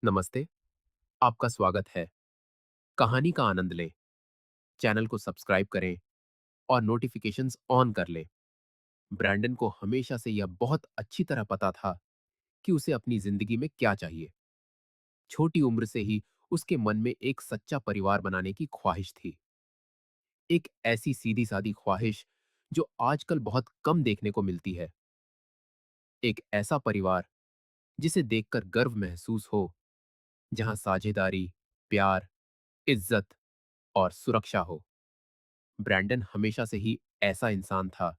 नमस्ते। आपका स्वागत है। कहानी का आनंद लें। चैनल को सब्सक्राइब करें और नोटिफिकेशंस ऑन कर लें। ब्रैंडन को हमेशा से यह बहुत अच्छी तरह पता था कि उसे अपनी जिंदगी में क्या चाहिए। छोटी उम्र से ही उसके मन में एक सच्चा परिवार बनाने की ख्वाहिश थी। एक ऐसी सीधी सादी ख्वाहिश जो आजकल बहुत कम देखने को मिलती है। एक ऐसा परिवार जिसे देखकर गर्व महसूस हो, जहां साझेदारी, प्यार, इज्जत और सुरक्षा हो। ब्रैंडन हमेशा से ही ऐसा इंसान था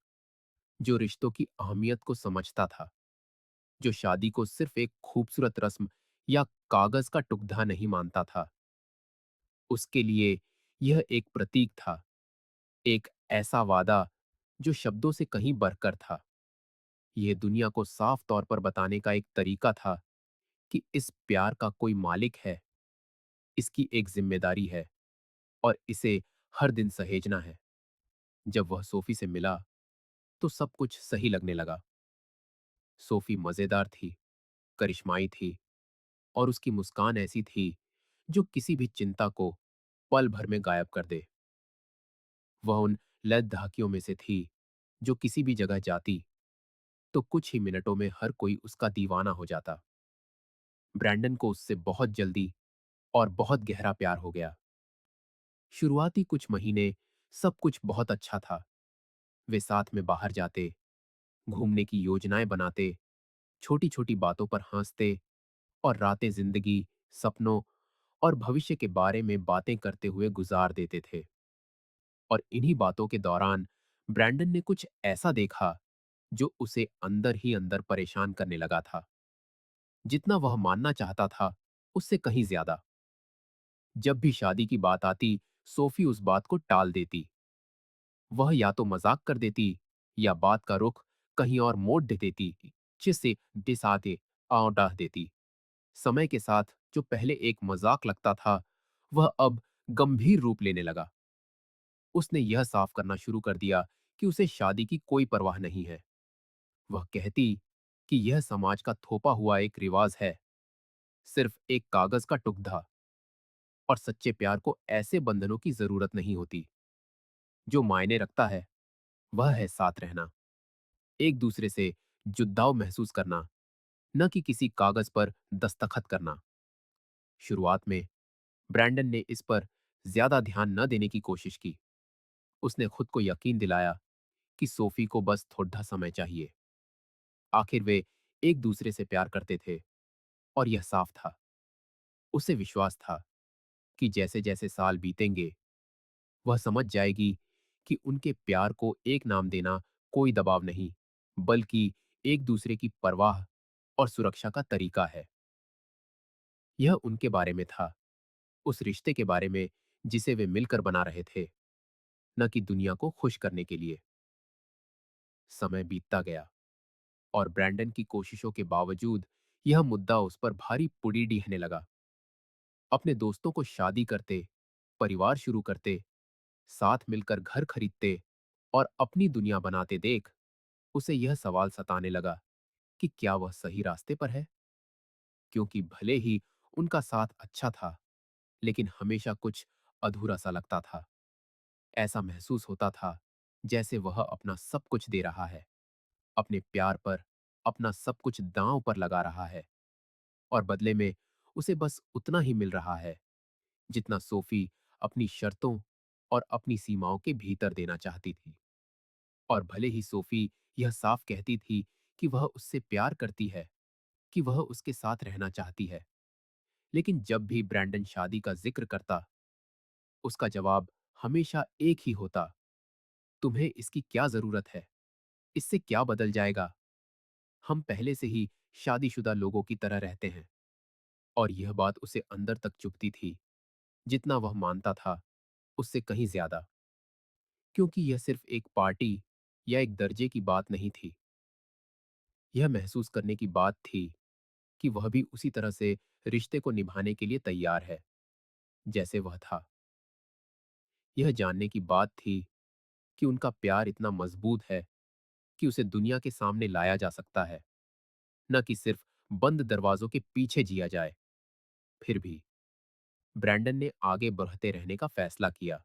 जो रिश्तों की अहमियत को समझता था, जो शादी को सिर्फ एक खूबसूरत रस्म या कागज का टुकड़ा नहीं मानता था। उसके लिए यह एक प्रतीक था, एक ऐसा वादा जो शब्दों से कहीं बढ़कर था। यह दुनिया को साफ तौर पर बताने का एक तरीका था कि इस प्यार का कोई मालिक है, इसकी एक जिम्मेदारी है और इसे हर दिन सहेजना है। जब वह सोफी से मिला तो सब कुछ सही लगने लगा। सोफी मजेदार थी, करिश्माई थी और उसकी मुस्कान ऐसी थी जो किसी भी चिंता को पल भर में गायब कर दे। वह उन लद्दाखियों में से थी जो किसी भी जगह जाती तो कुछ ही मिनटों में हर कोई उसका दीवाना हो जाता। ब्रैंडन को उससे बहुत जल्दी और बहुत गहरा प्यार हो गया। शुरुआती कुछ महीने सब कुछ बहुत अच्छा था। वे साथ में बाहर जाते, घूमने की योजनाएं बनाते, छोटी छोटी बातों पर हंसते और रातें जिंदगी, सपनों और भविष्य के बारे में बातें करते हुए गुजार देते थे। और इन्हीं बातों के दौरान ब्रैंडन ने कुछ ऐसा देखा जो उसे अंदर ही अंदर परेशान करने लगा था। जितना वह मानना चाहता था, उससे कहीं ज्यादा। जब भी शादी की बात आती, सोफी उस बात को टाल देती। वह या तो मजाक कर देती या बात का रुख कहीं और मोड़ दे देती, जिससे डिसाते डाह देती। समय के साथ जो पहले एक मजाक लगता था, वह अब गंभीर रूप लेने लगा। उसने यह साफ करना शुरू कर दिया कि उसे शादी की कोई परवाह नहीं है। वह कहती कि यह समाज का थोपा हुआ एक रिवाज है, सिर्फ एक कागज का टुकड़ा, और सच्चे प्यार को ऐसे बंधनों की जरूरत नहीं होती। जो मायने रखता है वह है साथ रहना, एक दूसरे से जुड़ाव महसूस करना, न कि किसी कागज पर दस्तखत करना। शुरुआत में ब्रैंडन ने इस पर ज्यादा ध्यान न देने की कोशिश की। उसने खुद को यकीन दिलाया कि सोफी को बस थोड़ा समय चाहिए। आखिर वे एक दूसरे से प्यार करते थे और यह साफ था। उसे विश्वास था कि जैसे जैसे साल बीतेंगे, वह समझ जाएगी कि उनके प्यार को एक नाम देना कोई दबाव नहीं, बल्कि एक दूसरे की परवाह और सुरक्षा का तरीका है। यह उनके बारे में था, उस रिश्ते के बारे में जिसे वे मिलकर बना रहे थे, न कि दुनिया को खुश करने के लिए। समय बीतता गया और ब्रैंडन की कोशिशों के बावजूद यह मुद्दा उस पर भारी पुड़ी दिखने लगा। अपने दोस्तों को शादी करते, परिवार शुरू करते, साथ मिलकर घर खरीदते और अपनी दुनिया बनाते देख उसे यह सवाल सताने लगा कि क्या वह सही रास्ते पर है। क्योंकि भले ही उनका साथ अच्छा था, लेकिन हमेशा कुछ अधूरा सा लगता था। ऐसा महसूस होता था जैसे वह अपना सब कुछ दे रहा है, अपने प्यार पर अपना सब कुछ दांव पर लगा रहा है, और बदले में उसे बस उतना ही मिल रहा है जितना सोफी अपनी शर्तों और अपनी सीमाओं के भीतर देना चाहती थी। और भले ही सोफी यह साफ कहती थी कि वह उससे प्यार करती है, कि वह उसके साथ रहना चाहती है, लेकिन जब भी ब्रैंडन शादी का जिक्र करता, उसका जवाब हमेशा एक ही होता: तुम्हें इसकी क्या जरूरत है? इससे क्या बदल जाएगा? हम पहले से ही शादीशुदा लोगों की तरह रहते हैं। और यह बात उसे अंदर तक चुभती थी, जितना वह मानता था उससे कहीं ज्यादा। क्योंकि यह सिर्फ एक पार्टी या एक दर्जे की बात नहीं थी। यह महसूस करने की बात थी कि वह भी उसी तरह से रिश्ते को निभाने के लिए तैयार है जैसे वह था। यह जानने की बात थी कि उनका प्यार इतना मजबूत है कि उसे दुनिया के सामने लाया जा सकता है, न कि सिर्फ बंद दरवाजों के पीछे जिया जाए। फिर भी ब्रैंडन ने आगे बढ़ते रहने का फैसला किया,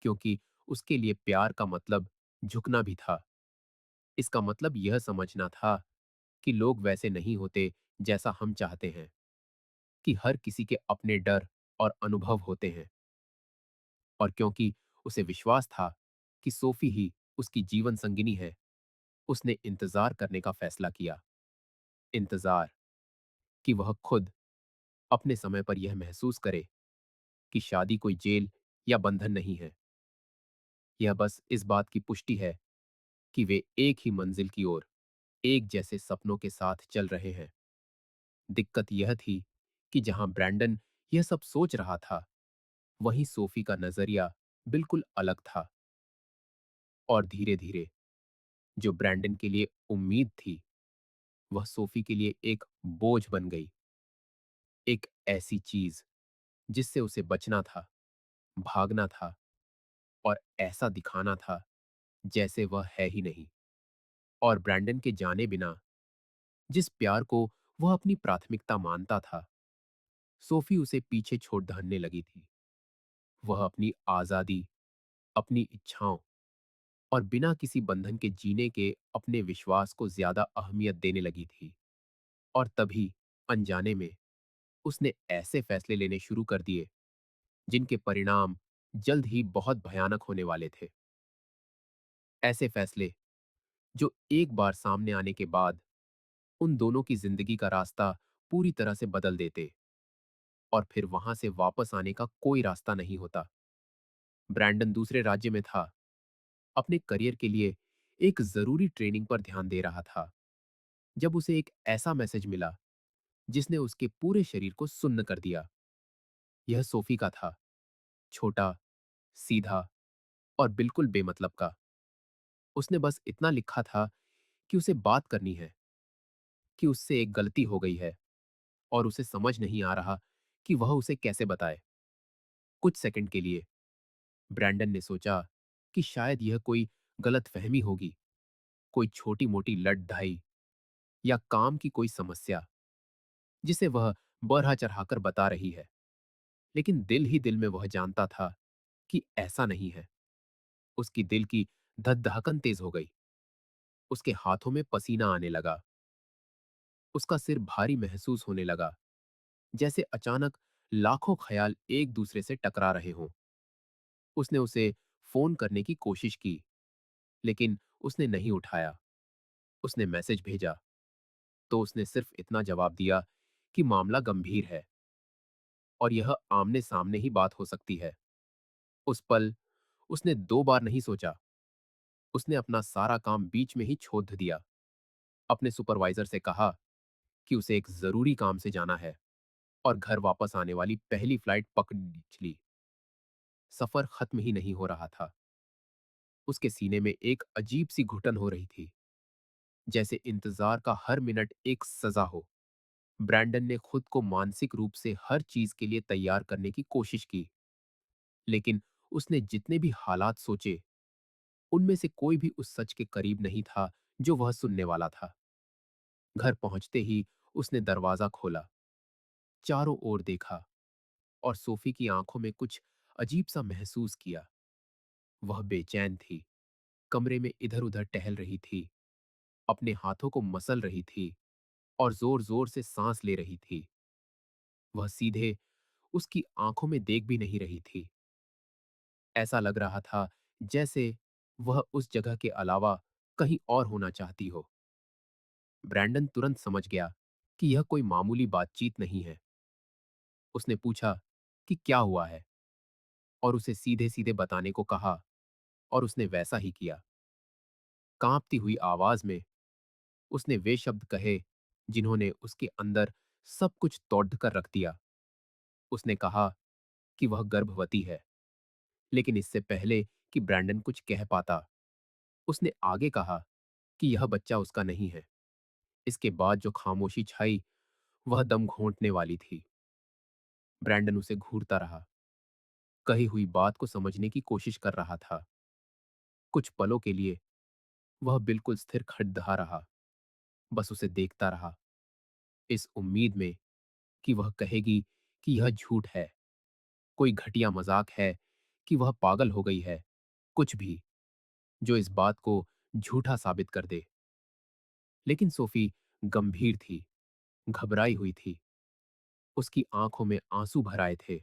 क्योंकि उसके लिए प्यार का मतलब झुकना भी था। इसका मतलब यह समझना था कि लोग वैसे नहीं होते जैसा हम चाहते हैं, कि हर किसी के अपने डर और अनुभव होते हैं। और क्योंकि उसे विश्वास था कि सोफी ही उसकी जीवन संगिनी है, उसने इंतजार करने का फैसला किया। इंतजार कि वह खुद अपने समय पर यह महसूस करे कि शादी कोई जेल या बंधन नहीं है। यह बस इस बात की पुष्टि है कि वे एक ही मंजिल की ओर एक जैसे सपनों के साथ चल रहे हैं। दिक्कत यह थी कि जहां ब्रैंडन यह सब सोच रहा था, वहीं सोफी का नजरिया बिल्कुल अलग था। और धीरे धीरे जो ब्रैंडन के लिए उम्मीद थी, वह सोफी के लिए एक बोझ बन गई। एक ऐसी चीज जिससे उसे बचना था, भागना था और ऐसा दिखाना था जैसे वह है ही नहीं। और ब्रैंडन के जाने बिना जिस प्यार को वह अपनी प्राथमिकता मानता था, सोफी उसे पीछे छोड़ धरने लगी थी। वह अपनी आजादी, अपनी इच्छाओं और बिना किसी बंधन के जीने के अपने विश्वास को ज्यादा अहमियत देने लगी थी। और तभी अनजाने में उसने ऐसे फैसले लेने शुरू कर दिए जिनके परिणाम जल्द ही बहुत भयानक होने वाले थे। ऐसे फैसले जो एक बार सामने आने के बाद उन दोनों की जिंदगी का रास्ता पूरी तरह से बदल देते और फिर वहां से वापस आने का कोई रास्ता नहीं होता। ब्रैंडन दूसरे राज्य में था, अपने करियर के लिए एक जरूरी ट्रेनिंग पर ध्यान दे रहा था, जब उसे एक ऐसा मैसेज मिला जिसने उसके पूरे शरीर को सुन्न कर दिया। यह सोफी का था, छोटा, सीधा और बिल्कुल बेमतलब का। उसने बस इतना लिखा था कि उसे बात करनी है, कि उससे एक गलती हो गई है और उसे समझ नहीं आ रहा कि वह उसे कैसे बताए। कुछ सेकंड के लिए ब्रैंडन ने सोचा कि शायद यह कोई गलतफहमी होगी, कोई छोटी-मोटी लड़-ढाई या काम की कोई समस्या जिसे वह बढ़ा-चढ़ाकर बता रही है। लेकिन दिल ही दिल में वह जानता था कि ऐसा नहीं है। उसकी दिल की धड़धड़कन तेज हो गई। उसके हाथों में पसीना आने लगा। उसका सिर भारी महसूस होने लगा, जैसे अचानक लाखों ख्याल एक दूसरे से टकरा रहे हों। उसने उसे फोन करने की कोशिश की, लेकिन उसने नहीं उठाया। उसने मैसेज भेजा, तो उसने सिर्फ इतना जवाब दिया कि मामला गंभीर है और यह आमने-सामने ही बात हो सकती है। उस पल उसने 2 बार नहीं सोचा। उसने अपना सारा काम बीच में ही छोड़ दिया। अपने सुपरवाइजर से कहा कि उसे एक जरूरी काम से जाना है और घर वापस आने वाली पहली फ्लाइट पकड़ ली। सफर खत्म ही नहीं हो रहा था। उसके सीने में एक अजीब सी घुटन हो रही थी, जैसे इंतजार का हर मिनट एक सजा हो। ब्रैंडन ने खुद को मानसिक रूप से हर चीज के लिए तैयार करने की कोशिश की, लेकिन उसने जितने भी हालात सोचे, उनमें से कोई भी उस सच के करीब नहीं था जो वह सुनने वाला था। घर पहुंचते ही उसने दरवाजा खोला, चारों ओर देखा और सोफी की आंखों में कुछ अजीब सा महसूस किया। वह बेचैन थी, कमरे में इधर-उधर टहल रही थी, अपने हाथों को मसल रही थी और जोर-जोर से सांस ले रही थी। वह सीधे उसकी आंखों में देख भी नहीं रही थी। ऐसा लग रहा था जैसे वह उस जगह के अलावा कहीं और होना चाहती हो। ब्रैंडन तुरंत समझ गया कि यह कोई मामूली बातचीत नहीं है। उसने पूछा कि क्या हुआ है और उसे सीधे-सीधे बताने को कहा और उसने वैसा ही किया। कांपती हुई आवाज में उसने वे शब्द कहे जिन्होंने उसके अंदर सब कुछ तोड़ कर रख दिया। उसने कहा कि वह गर्भवती है, लेकिन इससे पहले कि ब्रैंडन कुछ कह पाता, उसने आगे कहा कि यह बच्चा उसका नहीं है। इसके बाद जो खामोशी छाई, वह दम घोंटने वाली थी। ब्रैंडन उसे घूरता रहा, कही हुई बात को समझने की कोशिश कर रहा था। कुछ पलों के लिए वह बिल्कुल स्थिर खड़ा रहा, बस उसे देखता रहा, इस उम्मीद में कि वह कहेगी कि यह झूठ है, कोई घटिया मजाक है, कि वह पागल हो गई है, कुछ भी जो इस बात को झूठा साबित कर दे। लेकिन सोफी गंभीर थी, घबराई हुई थी। उसकी आंखों में आंसू भर आए थे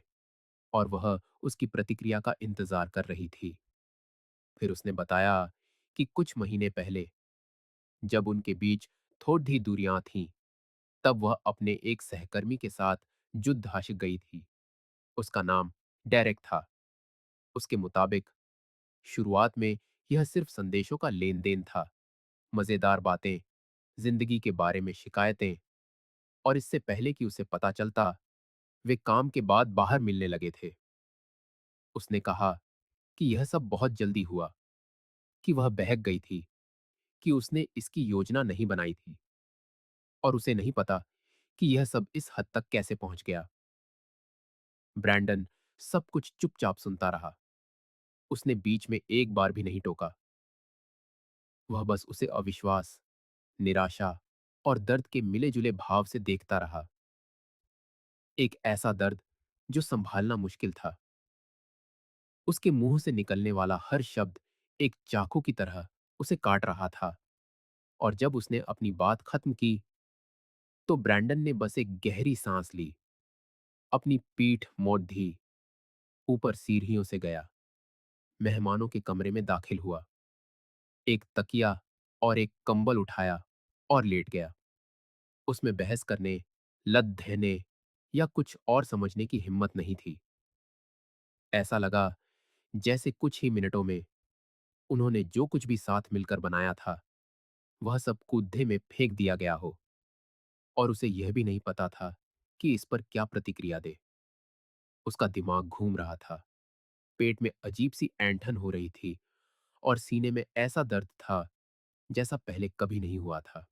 और वह उसकी प्रतिक्रिया का इंतजार कर रही थी। फिर उसने बताया कि कुछ महीने पहले जब उनके बीच थोड़ी दूरियां थीं, तब वह अपने एक सहकर्मी के साथ युद्धहाशिक गई थी। उसका नाम डेरेक था। उसके मुताबिक शुरुआत में यह सिर्फ संदेशों का लेन देन था, मजेदार बातें, जिंदगी के बारे में शिकायतें, और इससे पहले कि उसे पता चलता, वे काम के बाद बाहर मिलने लगे थे। उसने कहा कि यह सब बहुत जल्दी हुआ, कि वह बहक गई थी, कि उसने इसकी योजना नहीं बनाई थी और उसे नहीं पता कि यह सब इस हद तक कैसे पहुंच गया। ब्रैंडन सब कुछ चुपचाप सुनता रहा। उसने बीच में एक बार भी नहीं टोका। वह बस उसे अविश्वास, निराशा और दर्द के मिले-जुले भाव से देखता रहा। एक ऐसा दर्द जो संभालना मुश्किल था। उसके मुंह से निकलने वाला हर शब्द एक चाकू की तरह उसे काट रहा था। और जब उसने अपनी बात खत्म की, तो ब्रैंडन ने बस एक गहरी सांस ली, अपनी पीठ मोड़ दी, ऊपर सीढ़ियों से गया, मेहमानों के कमरे में दाखिल हुआ, एक तकिया और एक कंबल उठाया और लेट गया। उसमें बहस करने, लत देने या कुछ और समझने की हिम्मत नहीं थी। ऐसा लगा जैसे कुछ ही मिनटों में उन्होंने जो कुछ भी साथ मिलकर बनाया था, वह सब कूदे में फेंक दिया गया हो। और उसे यह भी नहीं पता था कि इस पर क्या प्रतिक्रिया दे। उसका दिमाग घूम रहा था, पेट में अजीब सी ऐंठन हो रही थी और सीने में ऐसा दर्द था जैसा पहले कभी नहीं हुआ था।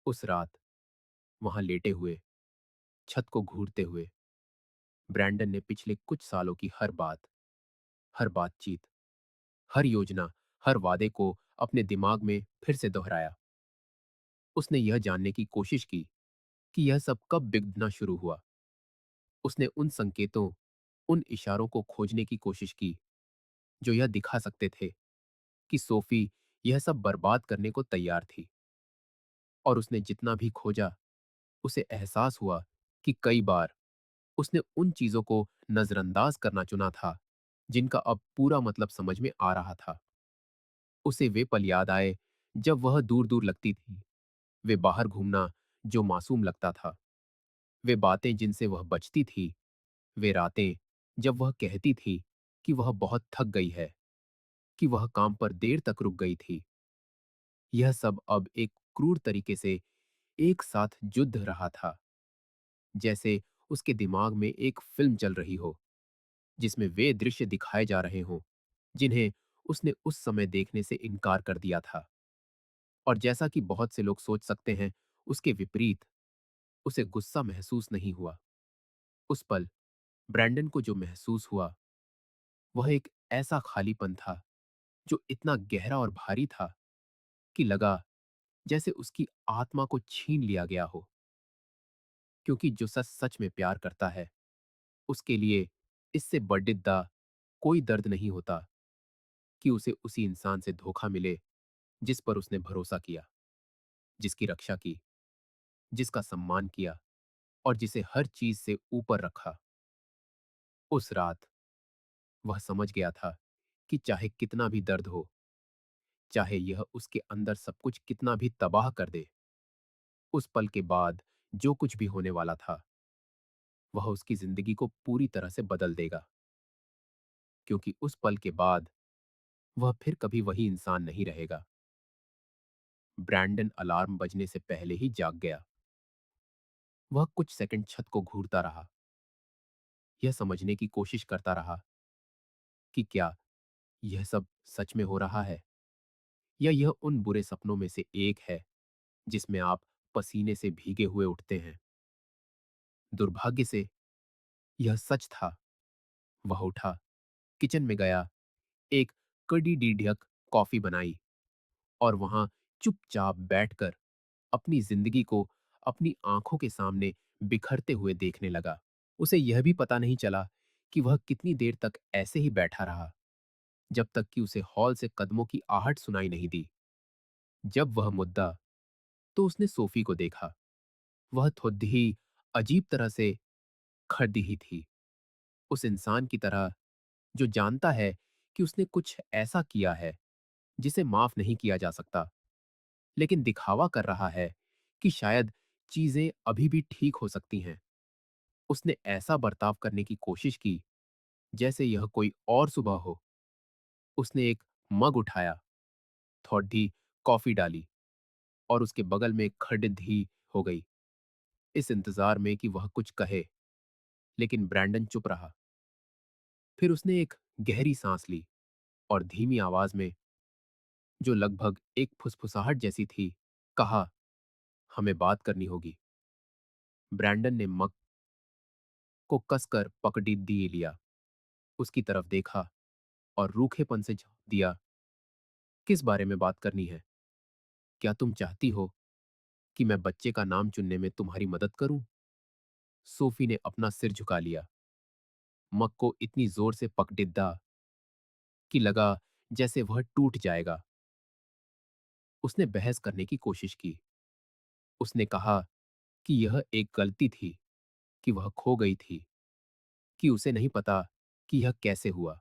उस रात वहां लेटे हुए, छत को घूरते हुए, ब्रैंडन ने पिछले कुछ सालों की हर बात, हर बातचीत, हर योजना, हर वादे को अपने दिमाग में फिर से दोहराया। उसने यह जानने की कोशिश की कि यह सब कब बिगड़ना शुरू हुआ। उसने उन संकेतों, उन इशारों को खोजने की कोशिश की जो यह दिखा सकते थे कि सोफी यह सब बर्बाद करने को तैयार थी। और उसने जितना भी खोजा, उसे एहसास हुआ कि कई बार उसने उन चीजों को नजरअंदाज करना चुना था जिनका अब पूरा मतलब समझ में आ रहा था। उसे वे पल याद आए जब वह दूर दूर लगती थी, वे बाहर घूमना जो मासूम लगता था, वे बातें जिनसे वह बचती थी, वे रातें जब वह कहती थी कि वह बहुत थक गई है, कि वह काम पर देर तक रुक गई थी। यह सब अब एक क्रूर तरीके से एक साथ जुड़ रहा था, जैसे उसके दिमाग में एक फिल्म चल रही हो जिसमें वे दृश्य दिखाए जा रहे हों जिन्हें उसने उस समय देखने से इनकार कर दिया था। और जैसा कि बहुत से लोग सोच सकते हैं, उसके विपरीत उसे गुस्सा महसूस नहीं हुआ। उस पल ब्रैंडन को जो महसूस हुआ, वह एक ऐसा खालीपन था जो इतना गहरा और भारी था कि लगा जैसे उसकी आत्मा को छीन लिया गया हो। क्योंकि जो सच सच में प्यार करता है, उसके लिए इससे बढ़िद्दा कोई दर्द नहीं होता कि उसे उसी इंसान से धोखा मिले जिस पर उसने भरोसा किया, जिसकी रक्षा की, जिसका सम्मान किया और जिसे हर चीज से ऊपर रखा। उस रात वह समझ गया था कि चाहे कितना भी दर्द हो, चाहे यह उसके अंदर सब कुछ कितना भी तबाह कर दे, उस पल के बाद जो कुछ भी होने वाला था, वह उसकी जिंदगी को पूरी तरह से बदल देगा। क्योंकि उस पल के बाद वह फिर कभी वही इंसान नहीं रहेगा। ब्रैंडन अलार्म बजने से पहले ही जाग गया। वह कुछ सेकंड छत को घूरता रहा, यह समझने की कोशिश करता रहा कि क्या यह सब सच में हो रहा है, या यह उन बुरे सपनों में से एक है जिसमें आप पसीने से भीगे हुए उठते हैं। दुर्भाग्य से यह सच था। वह उठा, किचन में गया, एक कड़ी डीढक कॉफी बनाई और वहां चुपचाप बैठकर अपनी जिंदगी को अपनी आंखों के सामने बिखरते हुए देखने लगा। उसे यह भी पता नहीं चला कि वह कितनी देर तक ऐसे ही बैठा रहा, जब तक कि उसे हॉल से कदमों की आहट सुनाई नहीं दी। जब वह मुद्दा, तो उसने सोफी को देखा। वह खुद ही अजीब तरह से खड़ी ही थी, उस इंसान की तरह जो जानता है कि उसने कुछ ऐसा किया है जिसे माफ नहीं किया जा सकता, लेकिन दिखावा कर रहा है कि शायद चीजें अभी भी ठीक हो सकती हैं। उसने ऐसा बर्ताव करने की कोशिश की जैसे यह कोई और सुबह हो। उसने एक मग उठाया, थोड़ी कॉफी डाली और उसके बगल में खड़िद ही हो गई, इस इंतजार में कि वह कुछ कहे, लेकिन ब्रैंडन चुप रहा। फिर उसने एक गहरी सांस ली और धीमी आवाज में, जो लगभग एक फुसफुसाहट जैसी थी, कहा, हमें बात करनी होगी। ब्रैंडन ने मग को कसकर पकड़ी दिए लिया, उसकी तरफ देखा और रूखेपन से जवाब दिया, किस बारे में बात करनी है? क्या तुम चाहती हो कि मैं बच्चे का नाम चुनने में तुम्हारी मदद करूं? सोफी ने अपना सिर झुका लिया, मग को इतनी जोर से पकड़िद्दा कि लगा जैसे वह टूट जाएगा। उसने बहस करने की कोशिश की। उसने कहा कि यह एक गलती थी, कि वह खो गई थी, कि उसे नहीं पता कि यह कैसे हुआ,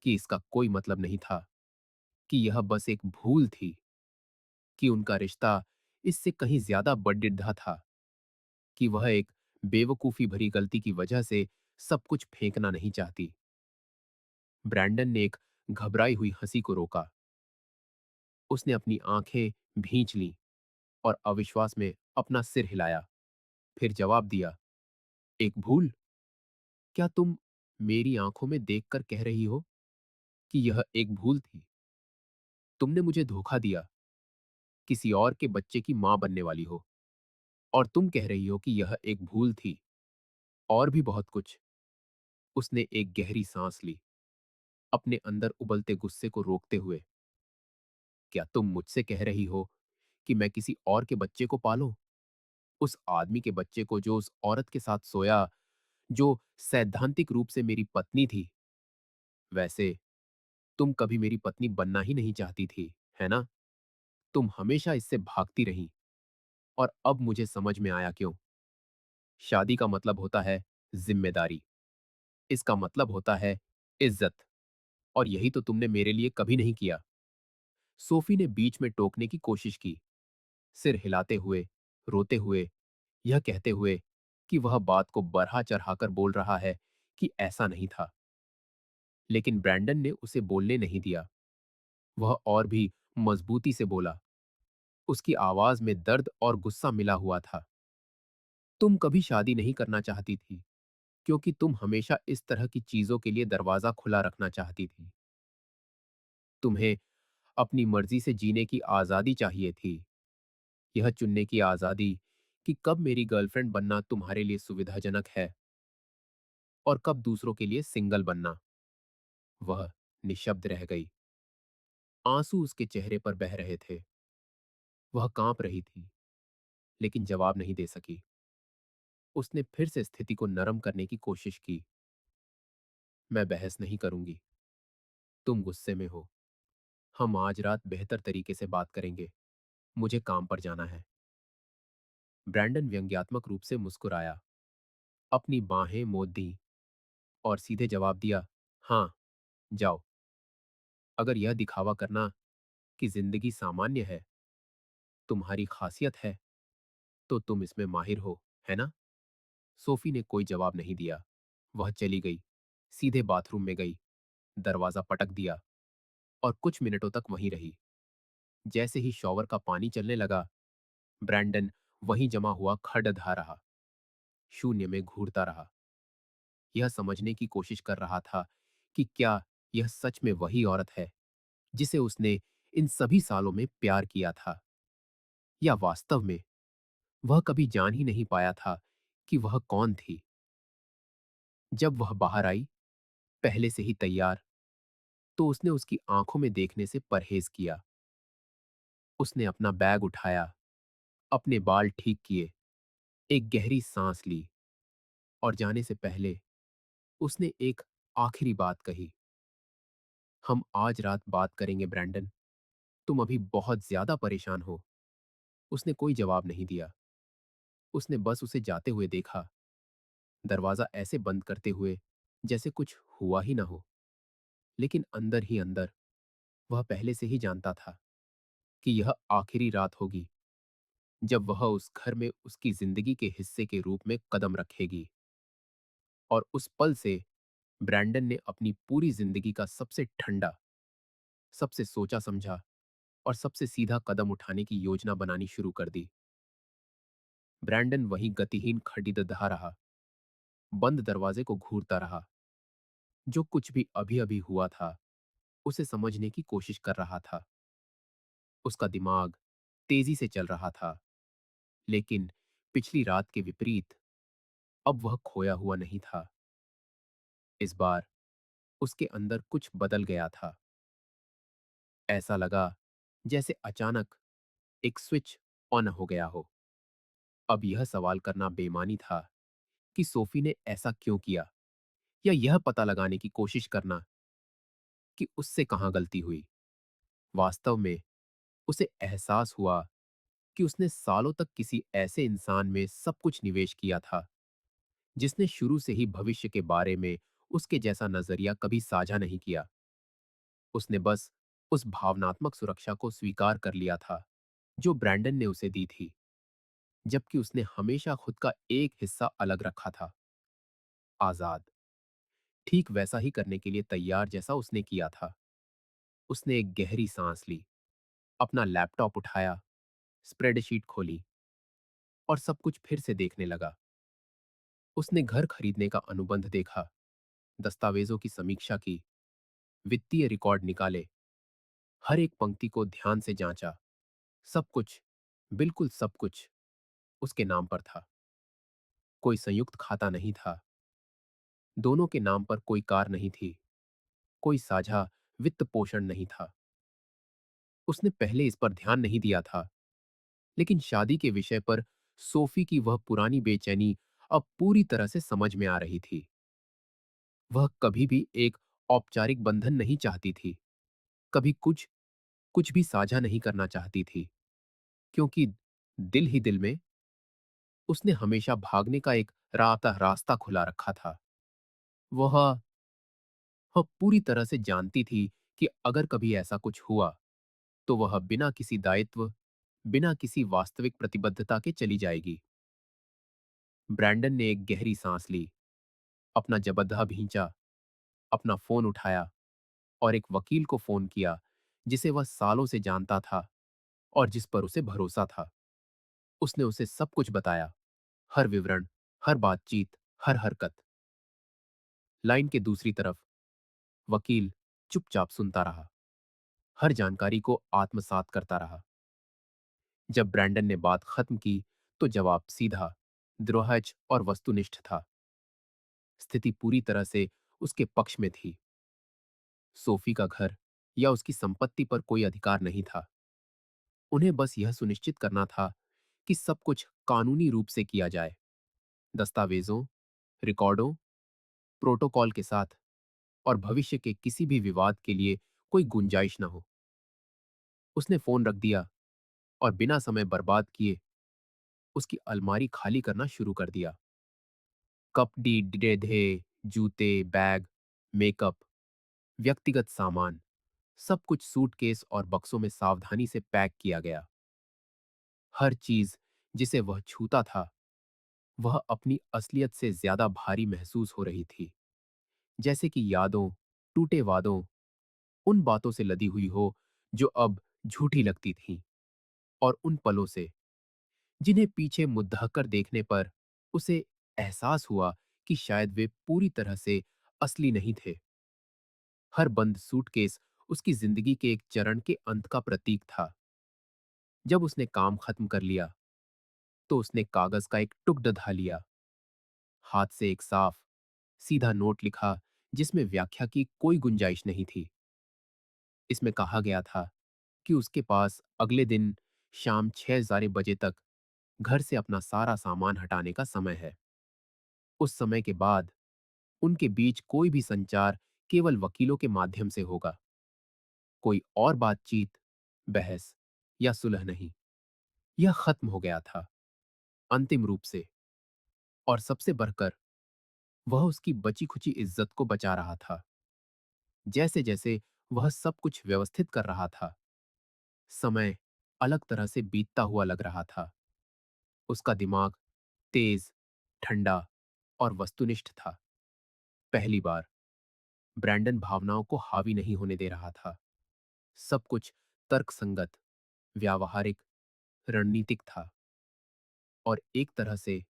कि इसका कोई मतलब नहीं था, कि यह बस एक भूल थी, कि उनका रिश्ता इससे कहीं ज्यादा बड़िड्ढा था, कि वह एक बेवकूफी भरी गलती की वजह से सब कुछ फेंकना नहीं चाहती। ब्रैंडन ने एक घबराई हुई हंसी को रोका। उसने अपनी आंखें भींच लीं और अविश्वास में अपना सिर हिलाया, फिर जवाब दिया, एक भूल? क्या तुम मेरी आंखों में देखकर कह रही हो कि यह एक भूल थी? तुमने मुझे धोखा दिया, किसी और के बच्चे की मां बनने वाली हो, और तुम कह रही हो कि यह एक भूल थी, और भी बहुत कुछ। उसने एक गहरी सांस ली, अपने अंदर उबलते गुस्से को रोकते हुए। क्या तुम मुझसे कह रही हो कि मैं किसी और के बच्चे को पालूं? उस आदमी के बच्चे को जो उस औरत के साथ सोया, जो सैद्धांतिक रूप से मेरी पत्नी थी। वैसे तुम कभी मेरी पत्नी बनना ही नहीं चाहती थी, है ना? तुम हमेशा इससे भागती रही, और अब मुझे समझ में आया क्यों। शादी का मतलब होता है जिम्मेदारी, इसका मतलब होता है इज्जत, और यही तो तुमने मेरे लिए कभी नहीं किया। सोफी ने बीच में टोकने की कोशिश की, सिर हिलाते हुए, रोते हुए, यह कहते हुए कि वह बात को बढ़ा चढ़ाकर बोल रहा है कि ऐसा नहीं था। लेकिन ब्रैंडन ने उसे बोलने नहीं दिया। वह और भी मजबूती से बोला, उसकी आवाज में दर्द और गुस्सा मिला हुआ था। तुम कभी शादी नहीं करना चाहती थी, क्योंकि तुम हमेशा इस तरह की चीजों के लिए दरवाजा खुला रखना चाहती थी। तुम्हें अपनी मर्जी से जीने की आजादी चाहिए थी, यह चुनने की आजादी कि कब मेरी गर्लफ्रेंड बनना तुम्हारे लिए सुविधाजनक है और कब दूसरों के लिए सिंगल बनना। वह निशब्द रह गई। आंसू उसके चेहरे पर बह रहे थे। वह कांप रही थी, लेकिन जवाब नहीं दे सकी। उसने फिर से स्थिति को नरम करने की कोशिश की। मैं बहस नहीं करूंगी। तुम गुस्से में हो। हम आज रात बेहतर तरीके से बात करेंगे। मुझे काम पर जाना है। ब्रैंडन व्यंग्यात्मक रूप से मुस्कुराया, अपनी बाहें मोड़ दी और सीधे जवाब दिया, हाँ, जाओ। अगर यह दिखावा करना कि जिंदगी सामान्य है तुम्हारी खासियत है, तो तुम इसमें माहिर हो, है ना? सोफी ने कोई जवाब नहीं दिया। वह चली गई, सीधे बाथरूम में गई, दरवाजा पटक दिया और कुछ मिनटों तक वहीं रही। जैसे ही शॉवर का पानी चलने लगा, ब्रैंडन वहीं जमा हुआ खड़धा रहा, शून्य में घूरता रहा। यह समझने की कोशिश कर रहा था कि क्या यह सच में वही औरत है जिसे उसने इन सभी सालों में प्यार किया था, या वास्तव में वह कभी जान ही नहीं पाया था कि वह कौन थी। जब वह बाहर आई, पहले से ही तैयार, तो उसने उसकी आंखों में देखने से परहेज किया। उसने अपना बैग उठाया, अपने बाल ठीक किए, एक गहरी सांस ली और जाने से पहले उसने एक आखिरी बात कही। हम आज रात बात करेंगे ब्रैंडन। तुम अभी बहुत ज्यादा परेशान हो। उसने कोई जवाब नहीं दिया। उसने बस उसे जाते हुए देखा, दरवाजा ऐसे बंद करते हुए जैसे कुछ हुआ ही ना हो। लेकिन अंदर ही अंदर वह पहले से ही जानता था कि यह आखिरी रात होगी जब वह उस घर में उसकी जिंदगी के हिस्से के रूप में कदम रखेगी। और उस पल से ब्रैंडन ने अपनी पूरी जिंदगी का सबसे ठंडा, सबसे सोचा समझा और सबसे सीधा कदम उठाने की योजना बनानी शुरू कर दी। ब्रैंडन वहीं गतिहीन खड़ीदधा रहा, बंद दरवाजे को घूरता रहा। जो कुछ भी अभी अभी हुआ था उसे समझने की कोशिश कर रहा था। उसका दिमाग तेजी से चल रहा था, लेकिन पिछली रात के विपरीत अब वह खोया हुआ नहीं था। इस बार उसके अंदर कुछ बदल गया था। ऐसा लगा जैसे अचानक एक स्विच ऑन हो गया हो। अब यह सवाल करना बेमानी था कि सोफी ने ऐसा क्यों किया, या यह पता लगाने की कोशिश करना कि उससे कहां गलती हुई। वास्तव में उसे एहसास हुआ कि उसने सालों तक किसी ऐसे इंसान में सब कुछ निवेश किया था जिसने शुरू से ही भविष्य के बारे में उसके जैसा नजरिया कभी साझा नहीं किया। उसने बस उस भावनात्मक सुरक्षा को स्वीकार कर लिया था जो ब्रैंडन ने उसे दी थी, जबकि उसने हमेशा खुद का एक हिस्सा अलग रखा था, आजाद, ठीक वैसा ही करने के लिए तैयार जैसा उसने किया था। उसने एक गहरी सांस ली, अपना लैपटॉप उठाया, स्प्रेडशीट खोली और सब कुछ फिर से देखने लगा। उसने घर खरीदने का अनुबंध देखा, दस्तावेजों की समीक्षा की, वित्तीय रिकॉर्ड निकाले, हर एक पंक्ति को ध्यान से जांचा। सब कुछ, बिल्कुल सब कुछ उसके नाम पर था। कोई संयुक्त खाता नहीं था, दोनों के नाम पर कोई कार नहीं थी, कोई साझा वित्त पोषण नहीं था। उसने पहले इस पर ध्यान नहीं दिया था, लेकिन शादी के विषय पर सोफी की वह पुरानी बेचैनी अब पूरी तरह से समझ में आ रही थी। वह कभी भी एक औपचारिक बंधन नहीं चाहती थी, कभी कुछ कुछ भी साझा नहीं करना चाहती थी, क्योंकि दिल ही दिल में उसने हमेशा भागने का एक रास्ता खुला रखा था। वह वह पूरी तरह से जानती थी कि अगर कभी ऐसा कुछ हुआ तो वह बिना किसी दायित्व, बिना किसी वास्तविक प्रतिबद्धता के चली जाएगी। ब्रैंडन ने एक गहरी सांस ली, अपना जबद्दा भींचा, अपना फोन उठाया और एक वकील को फोन किया जिसे वह सालों से जानता था और जिस पर उसे भरोसा था। उसने उसे सब कुछ बताया, हर विवरण, हर बातचीत, हर हरकत। लाइन के दूसरी तरफ वकील चुपचाप सुनता रहा, हर जानकारी को आत्मसात करता रहा। जब ब्रैंडन ने बात खत्म की तो जवाब सीधा, द्रोहज और वस्तुनिष्ठ था। स्थिति पूरी तरह से उसके पक्ष में थी। सोफी का घर या उसकी संपत्ति पर कोई अधिकार नहीं था। उन्हें बस यह सुनिश्चित करना था कि सब कुछ कानूनी रूप से किया जाए, दस्तावेजों, रिकॉर्डों, प्रोटोकॉल के साथ, और भविष्य के किसी भी विवाद के लिए कोई गुंजाइश न हो। उसने फोन रख दिया और बिना समय बर्बाद किए उसकी अलमारी खाली करना शुरू कर दिया। कपड़ी, डिडेधे, जूते, बैग, मेकअप, व्यक्तिगत सामान, सब कुछ सूटकेस और बक्सों में सावधानी से पैक किया गया। हर चीज जिसे वह छूता था वह अपनी असलियत से ज्यादा भारी महसूस हो रही थी, जैसे कि यादों, टूटे वादों, उन बातों से लदी हुई हो जो अब झूठी लगती थीं, और उन पलों से जिन्हें पीछे मुद्दाकर देखने पर उसे एहसास हुआ कि शायद वे पूरी तरह से असली नहीं थे। हर बंद सूटकेस उसकी जिंदगी के एक चरण के अंत का प्रतीक था। जब उसने काम खत्म कर लिया तो उसने कागज का एक टुकड़ा लिया, हाथ से एक साफ सीधा नोट लिखा जिसमें व्याख्या की कोई गुंजाइश नहीं थी। इसमें कहा गया था कि उसके पास अगले दिन शाम 6 बजे तक घर से अपना सारा सामान हटाने का समय है। उस समय के बाद उनके बीच कोई भी संचार केवल वकीलों के माध्यम से होगा। कोई और बातचीत, बहस या सुलह नहीं। यह खत्म हो गया था, अंतिम रूप से। और सबसे बढ़कर वह उसकी बची-खुची इज्जत को बचा रहा था। जैसे-जैसे वह सब कुछ व्यवस्थित कर रहा था, समय अलग तरह से बीतता हुआ लग रहा था। उसका दिमाग तेज, ठंडा और वस्तुनिष्ठ था। पहली बार ब्रैंडन भावनाओं को हावी नहीं होने दे रहा था। सब कुछ तर्कसंगत, व्यावहारिक, रणनीतिक था। और एक तरह से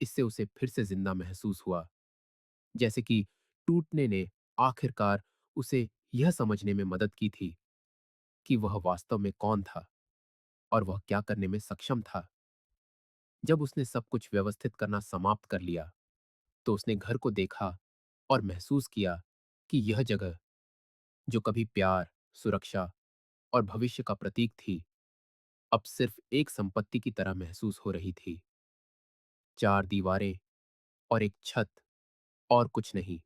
इससे उसे फिर से जिंदा महसूस हुआ, जैसे कि टूटने ने आखिरकार उसे यह समझने में मदद की थी कि वह वास्तव में कौन था और वह क्या करने में सक्षम था। जब उसने सब कुछ व्यवस्थित करना समाप्त कर लिया, तो उसने घर को देखा और महसूस किया कि यह जगह, जो कभी प्यार, सुरक्षा और भविष्य का प्रतीक थी, अब सिर्फ एक संपत्ति की तरह महसूस हो रही थी। चार दीवारें और एक छत, और कुछ नहीं।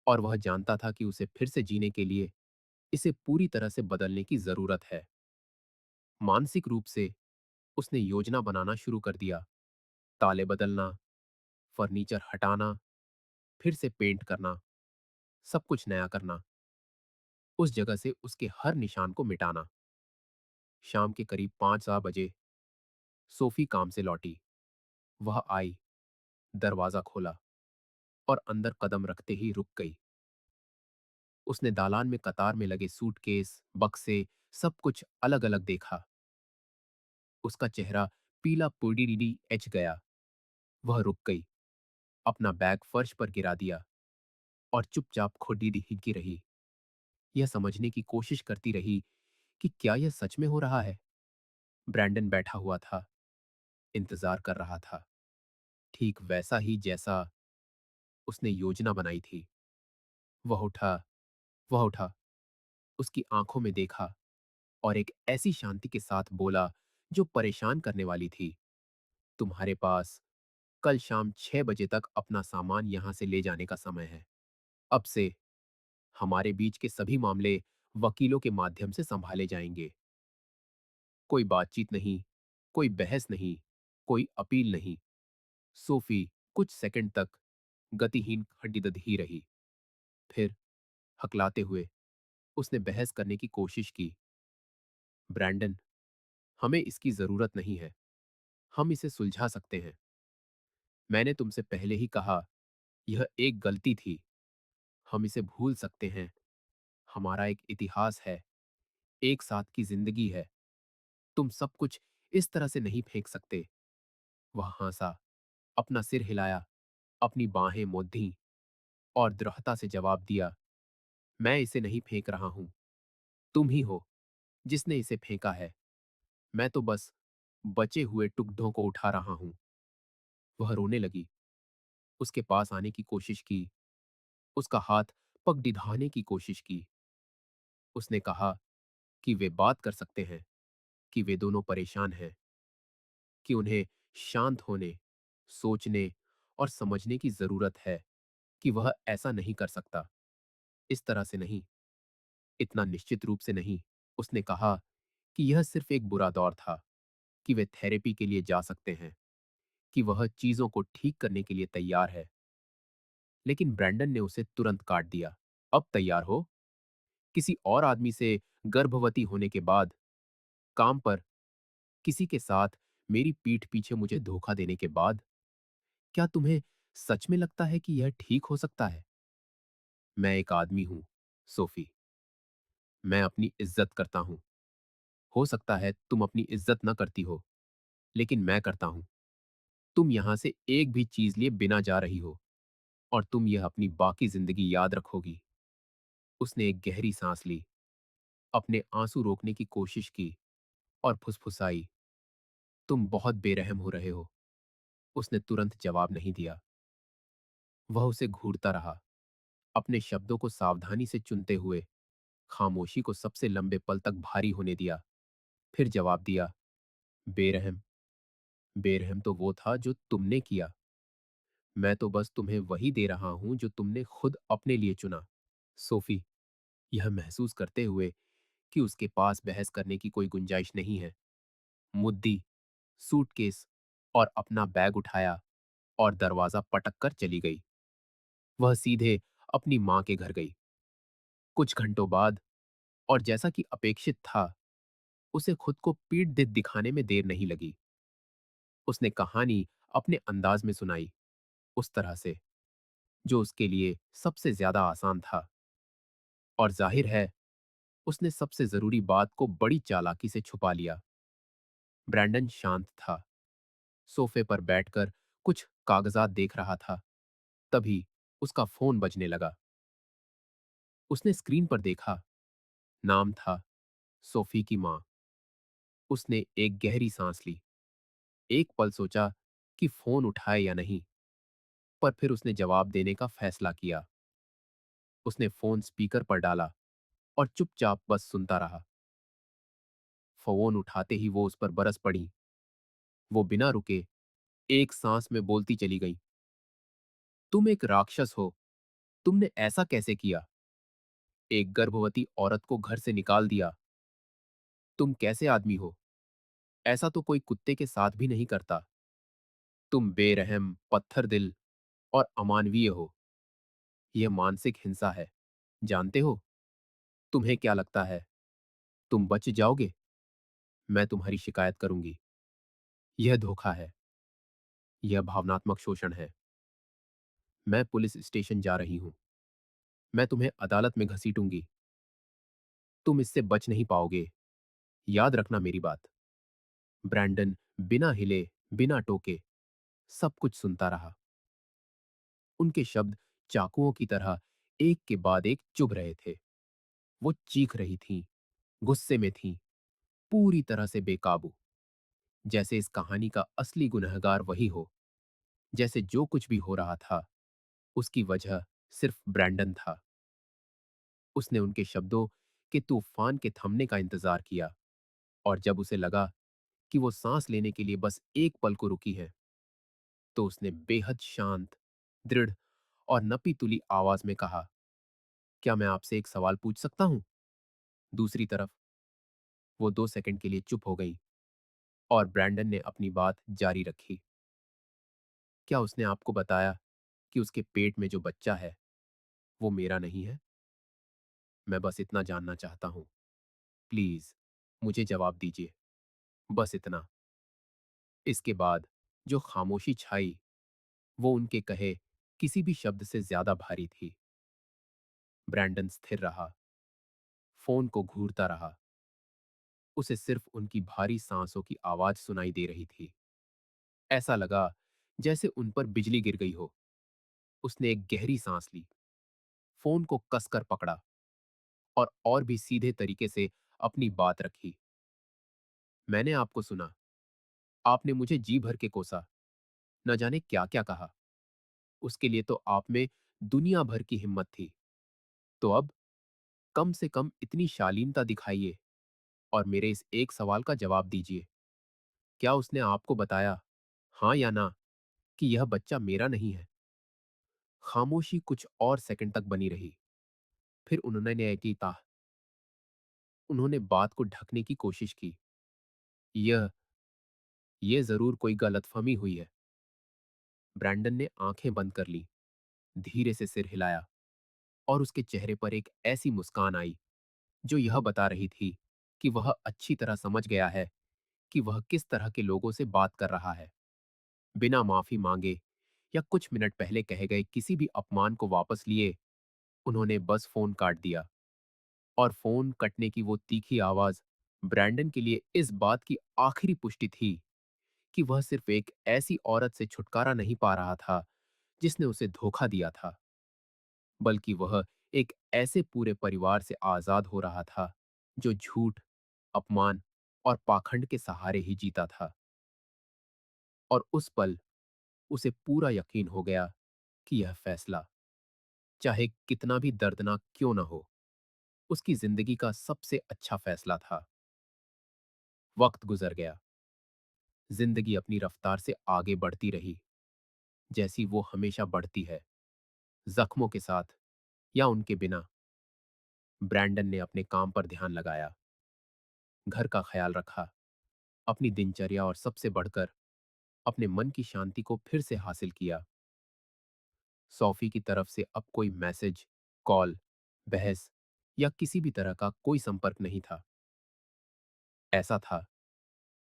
और वह जानता था कि उसे फिर से जीने के लिए इसे पूरी तरह से बदलने की जरूरत है। मानसिक रूप से उसने योजना बनाना शुरू कर दिया। ताले बदलना, फर्नीचर हटाना, फिर से पेंट करना, सब कुछ नया करना। उस जगह से उसके हर निशान को मिटाना। शाम के करीब 5-6 बजे सोफी काम से लौटी। वह आई, दरवाजा खोला और अंदर कदम रखते ही रुक गई। उसने दालान में कतार में लगे सूटकेस, बक्से, सब कुछ अलग अलग देखा। उसका चेहरा पीला पुडीडी एच गया। वह रुक गई, अपना बैग फर्श पर गिरा दिया और चुपचाप खुडी दिखी रही। यह समझने की कोशिश करती रही कि क्या यह सच में हो रहा है। ब्रैंडन बैठा हुआ था, इंतजार कर रहा था, ठीक वैसा ही जैसा उसने योजना बनाई थी। वह उठा, वह उठा, उसकी आंखों में देखा और एक ऐसी शांति के साथ बोला जो परेशान करने वाली थी। तुम्हारे पास कल शाम 6 बजे तक अपना सामान यहां से ले जाने का समय है। अब से हमारे बीच के सभी मामले वकीलों के माध्यम से संभाले जाएंगे। कोई बातचीत नहीं, कोई बहस नहीं, कोई अपील नहीं। सोफी कुछ सेकंड तक गतिहीन खड़ीदद ही रही। फिर हकलाते हुए उसने बहस करने की कोशिश की। ब्रैंडन, हमें इसकी जरूरत नहीं है। हम इसे सुलझा सकते हैं। मैंने तुमसे पहले ही कहा, यह एक गलती थी। हम इसे भूल सकते हैं। हमारा एक इतिहास है, एक साथ की जिंदगी है। तुम सब कुछ इस तरह से नहीं फेंक सकते। वह हंसा, अपना सिर हिलाया, अपनी बाहें मौधी और दृढ़ता से जवाब दिया, मैं इसे नहीं फेंक रहा हूं। तुम ही हो जिसने इसे फेंका है। मैं तो बस बचे हुए टुकड़ों को उठा रहा हूं। वह रोने लगी, उसके पास आने की कोशिश की, उसका हाथ पकड़िधाने की कोशिश की। उसने कहा कि वे बात कर सकते हैं, कि वे दोनों परेशान हैं, कि उन्हें शांत होने, सोचने और समझने की जरूरत है कि वह ऐसा नहीं कर सकता। इस तरह से नहीं, इतना निश्चित रूप से नहीं। उसने कहा कि यह सिर्फ एक बुरा दौर था, कि वे थेरेपी के लिए जा सकते हैं, कि वह चीजों को ठीक करने के लिए तैयार है। लेकिन ब्रैंडन ने उसे तुरंत काट दिया। अब तैयार हो? किसी और आदमी से गर्भवती होने के बाद, काम पर, किसी के साथ, मेरी पीठ पीछे मुझे धोखा देने के बाद, क्या तुम्हें सच में लगता है कि यह ठीक हो सकता है? मैं एक आदमी हूं, सोफी। मैं अपनी इज्जत करता हूं। हो सकता है तुम अपनी इज्जत न करती हो, लेकिन मैं करता हूं। तुम यहां से एक भी चीज लिए बिना जा रही हो, और तुम यह अपनी बाकी जिंदगी याद रखोगी। उसने एक गहरी सांस ली, अपने आंसू रोकने की कोशिश की और फुसफुसाई, तुम बहुत बेरहम हो रहे हो। उसने तुरंत जवाब नहीं दिया। वह उसे घूरता रहा, अपने शब्दों को सावधानी से चुनते हुए, खामोशी को सबसे लंबे पल तक भारी होने दिया। फिर जवाब दिया, बेरहम, बेरहम तो वो था जो तुमने किया। मैं तो बस तुम्हें वही दे रहा हूं जो तुमने खुद अपने लिए चुना। सोफी, यह महसूस करते हुए कि उसके पास बहस करने की कोई गुंजाइश नहीं है, मुद्दी, सूटकेस और अपना बैग उठाया और दरवाजा पटक कर चली गई। वह सीधे अपनी मां के घर गई। कुछ घंटों बाद, और जैसा कि अपेक्षित था, उसे खुद को पीट दिखाने में देर नहीं लगी। उसने कहानी अपने अंदाज में सुनाई, उस तरह से जो उसके लिए सबसे ज्यादा आसान था। और जाहिर है, उसने सबसे जरूरी बात को बड़ी चालाकी से छुपा लिया। ब्रैंडन शांत था, सोफे पर बैठकर कुछ कागजात देख रहा था। तभी उसका फोन बजने लगा। उसने स्क्रीन पर देखा, नाम था सोफी की मां। उसने एक गहरी सांस ली। एक पल सोचा कि फोन उठाए या नहीं, पर फिर उसने जवाब देने का फैसला किया। उसने फोन स्पीकर पर डाला और चुपचाप बस सुनता रहा। फोन उठाते ही वो उस पर बरस पड़ी। वो बिना रुके एक सांस में बोलती चली गई, तुम एक राक्षस हो। तुमने ऐसा कैसे किया? एक गर्भवती औरत को घर से निकाल दिया। तुम कैसे आदमी हो? ऐसा तो कोई कुत्ते के साथ भी नहीं करता। तुम बेरहम, पत्थर दिल और अमानवीय हो। यह मानसिक हिंसा है। जानते हो, तुम्हें क्या लगता है, तुम बच जाओगे? मैं तुम्हारी शिकायत करूंगी। यह धोखा है। यह भावनात्मक शोषण है। मैं पुलिस स्टेशन जा रही हूं। मैं तुम्हें अदालत में घसीटूंगी। तुम इससे बच नहीं पाओगे। याद रखना मेरी बात। ब्रैंडन बिना हिले, बिना टोके सब कुछ सुनता रहा। उनके शब्द चाकुओं की तरह एक के बाद एक चुभ रहे थे। वो चीख रही थीं, गुस्से में थीं, पूरी तरह से बेकाबू। जैसे इस कहानी का असली गुनहगार वही हो। जैसे जो कुछ भी हो रहा था, उसकी वजह सिर्फ ब्रैंडन था। उसने उनके शब्दों के तूफान के थमने का इंतजार किया, और जब उसे लगा कि वो सांस लेने के लिए बस एक पल को रुकी है, तो उसने बेहद शांत, दृढ़ और नपी तुली आवाज में कहा, क्या मैं आपसे एक सवाल पूछ सकता हूं? दूसरी तरफ वो 2 सेकंड के लिए चुप हो गई, और ब्रैंडन ने अपनी बात जारी रखी। क्या उसने आपको बताया कि उसके पेट में जो बच्चा है, वो मेरा नहीं है? मैं बस इतना जानना चाहता हूं। प्लीज, मुझे जवाब दीजिए। बस इतना। इसके बाद जो खामोशी छाई, वो उनके कहे किसी भी शब्द से ज्यादा भारी थी। ब्रैंडन स्थिर रहा, फोन को घूरता रहा। उसे सिर्फ उनकी भारी सांसों की आवाज सुनाई दे रही थी। ऐसा लगा जैसे उन पर बिजली गिर गई हो। उसने एक गहरी सांस ली, फोन को कसकर पकड़ा, और भी सीधे तरीके से अपनी बात रखी। मैंने आपको सुना। आपने मुझे जी भर के कोसा, न जाने क्या क्या कहा। उसके लिए तो आप में दुनिया भर की हिम्मत थी। तो अब कम से कम इतनी शालीनता दिखाइए, और मेरे इस एक सवाल का जवाब दीजिए। क्या उसने आपको बताया, हाँ या ना, कि यह बच्चा मेरा नहीं है? खामोशी कुछ और सेकंड तक बनी रही। फिर उन्होंने बात को ढकने की कोशिश की। यह यह जरूर कोई गलतफहमी हुई है। ब्रैंडन ने आंखें बंद कर ली, धीरे से सिर हिलाया, और उसके चेहरे पर एक ऐसी मुस्कान आई जो यह बता रही थी कि वह अच्छी तरह समझ गया है कि वह किस तरह के लोगों से बात कर रहा है। बिना माफी मांगे या कुछ मिनट पहले कहे गए किसी भी अपमान को वापस लिए, उन्होंने बस फोन काट दिया। और फोन कटने की वो तीखी आवाज ब्रैंडन के लिए इस बात की आखिरी पुष्टि थी कि वह सिर्फ एक ऐसी औरत से छुटकारा नहीं पा रहा था जिसने उसे धोखा दिया था, बल्कि वह एक ऐसे पूरे परिवार से आजाद हो रहा था जो झूठ, अपमान और पाखंड के सहारे ही जीता था। और उस पल उसे पूरा यकीन हो गया कि यह फैसला, चाहे कितना भी दर्दनाक क्यों न हो, उसकी जिंदगी का सबसे अच्छा फैसला था। वक्त गुजर गया। जिंदगी अपनी रफ्तार से आगे बढ़ती रही, जैसी वो हमेशा बढ़ती है, जख्मों के साथ या उनके बिना। ब्रैंडन ने अपने काम पर ध्यान लगाया, घर का ख्याल रखा, अपनी दिनचर्या और सबसे बढ़कर अपने मन की शांति को फिर से हासिल किया। सोफी की तरफ से अब कोई मैसेज, कॉल, बहस या किसी भी तरह का कोई संपर्क नहीं था। ऐसा था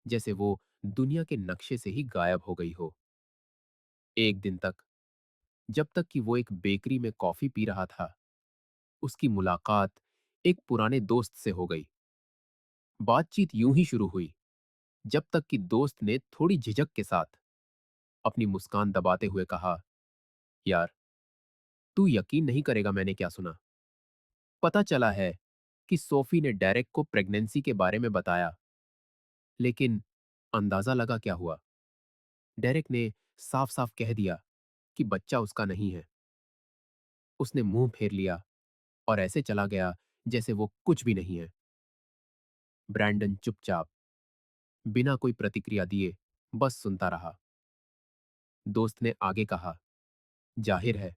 जैसे वो दुनिया के नक्शे से ही गायब हो गई हो। एक दिन तक, जब तक कि वो एक बेकरी में कॉफी पी रहा था, उसकी मुलाकात एक पुराने दोस्त से हो गई। बातचीत यूं ही शुरू हुई, जब तक कि दोस्त ने थोड़ी झिझक के साथ अपनी मुस्कान दबाते हुए कहा, यार, तू यकीन नहीं करेगा मैंने क्या सुना। पता चला है कि सोफी ने डेरेक को प्रेगनेंसी के बारे में बताया, लेकिन अंदाजा लगा क्या हुआ। डेरेक ने साफ साफ कह दिया कि बच्चा उसका नहीं है। उसने मुंह फेर लिया और ऐसे चला गया जैसे वो कुछ भी नहीं है। ब्रैंडन चुपचाप, बिना कोई प्रतिक्रिया दिए, बस सुनता रहा। दोस्त ने आगे कहा, जाहिर है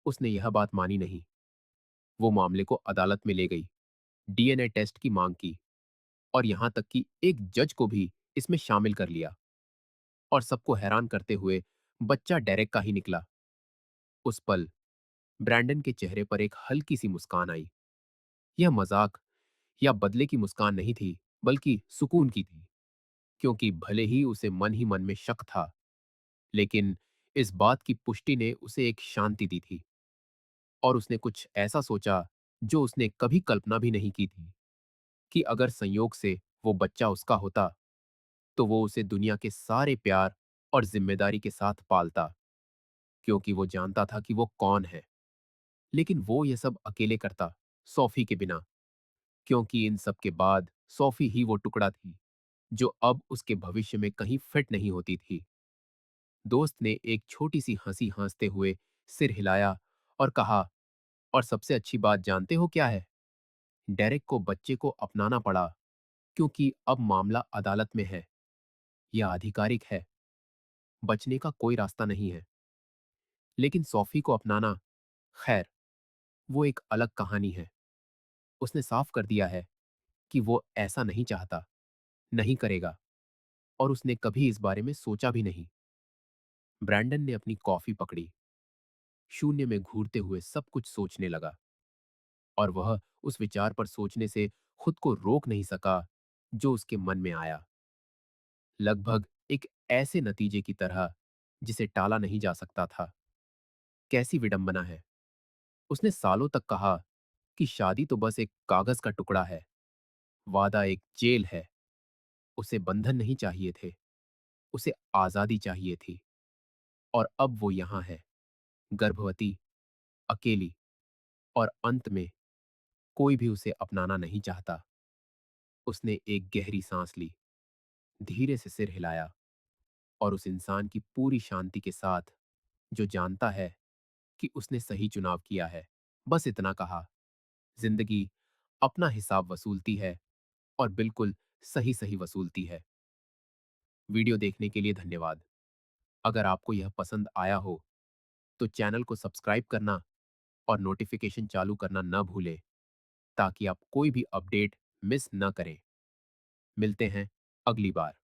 उसने यह बात मानी नहीं। वो मामले को अदालत में ले गई, डीएनए टेस्ट की मांग की और यहां तक कि एक जज को भी इसमें शामिल कर लिया। और सबको हैरान करते हुए बच्चा डेरेक का ही निकला। उस पल ब्रैंडन के चेहरे पर एक हल्की सी मुस्कान आई। यह मजाक या बदले की मुस्कान नहीं थी, बल्कि सुकून की थी। क्योंकि भले ही उसे मन ही मन में शक था, लेकिन इस बात की पुष्टि ने उसे एक शांति दी थी। और उसने कुछ ऐसा सोचा जो उसने कभी कल्पना भी नहीं की थी, कि अगर संयोग से वो बच्चा उसका होता, तो वो उसे दुनिया के सारे प्यार और जिम्मेदारी के साथ पालता। क्योंकि वो जानता था कि वो कौन है। लेकिन वो ये सब अकेले करता, सोफी के बिना। क्योंकि इन सब के बाद सोफी ही वो टुकड़ा थी जो अब उसके भविष्य में कहीं फिट नहीं होती थी। दोस्त ने एक छोटी सी हंसी हंसते हुए सिर हिलाया और कहा, और सबसे अच्छी बात जानते हो क्या है? डेरेक को बच्चे को अपनाना पड़ा, क्योंकि अब मामला अदालत में है। यह आधिकारिक है, बचने का कोई रास्ता नहीं है। लेकिन सोफी को अपनाना, खैर, वो एक अलग कहानी है। उसने साफ कर दिया है कि वो ऐसा नहीं चाहता, नहीं करेगा, और उसने कभी इस बारे में सोचा भी नहीं। ब्रैंडन ने अपनी कॉफी पकड़ी, शून्य में घूरते हुए सब कुछ सोचने लगा। और वह उस विचार पर सोचने से खुद को रोक नहीं सका जो उसके मन में आया। लगभग एक ऐसे नतीजे की तरह जिसे टाला नहीं जा सकता था। कैसी विडंबना है! उसने सालों तक कहा कि शादी तो बस एक कागज का टुकड़ा है, वादा एक जेल है। उसे बंधन नहीं चाहिए थे, उसे आजादी चाहिए थी। और अब वो यहां है, गर्भवती, अकेली, और अंत में कोई भी उसे अपनाना नहीं चाहता। उसने एक गहरी सांस ली, धीरे से सिर हिलाया, और उस इंसान की पूरी शांति के साथ, जो जानता है कि उसने सही चुनाव किया है, बस इतना कहा, जिंदगी अपना हिसाब वसूलती है, और बिल्कुल सही सही वसूलती है। वीडियो देखने के लिए धन्यवाद। अगर आपको यह पसंद आया हो तो चैनल को सब्सक्राइब करना और नोटिफिकेशन चालू करना न भूलें, ताकि आप कोई भी अपडेट मिस न करें। मिलते हैं अगली बार।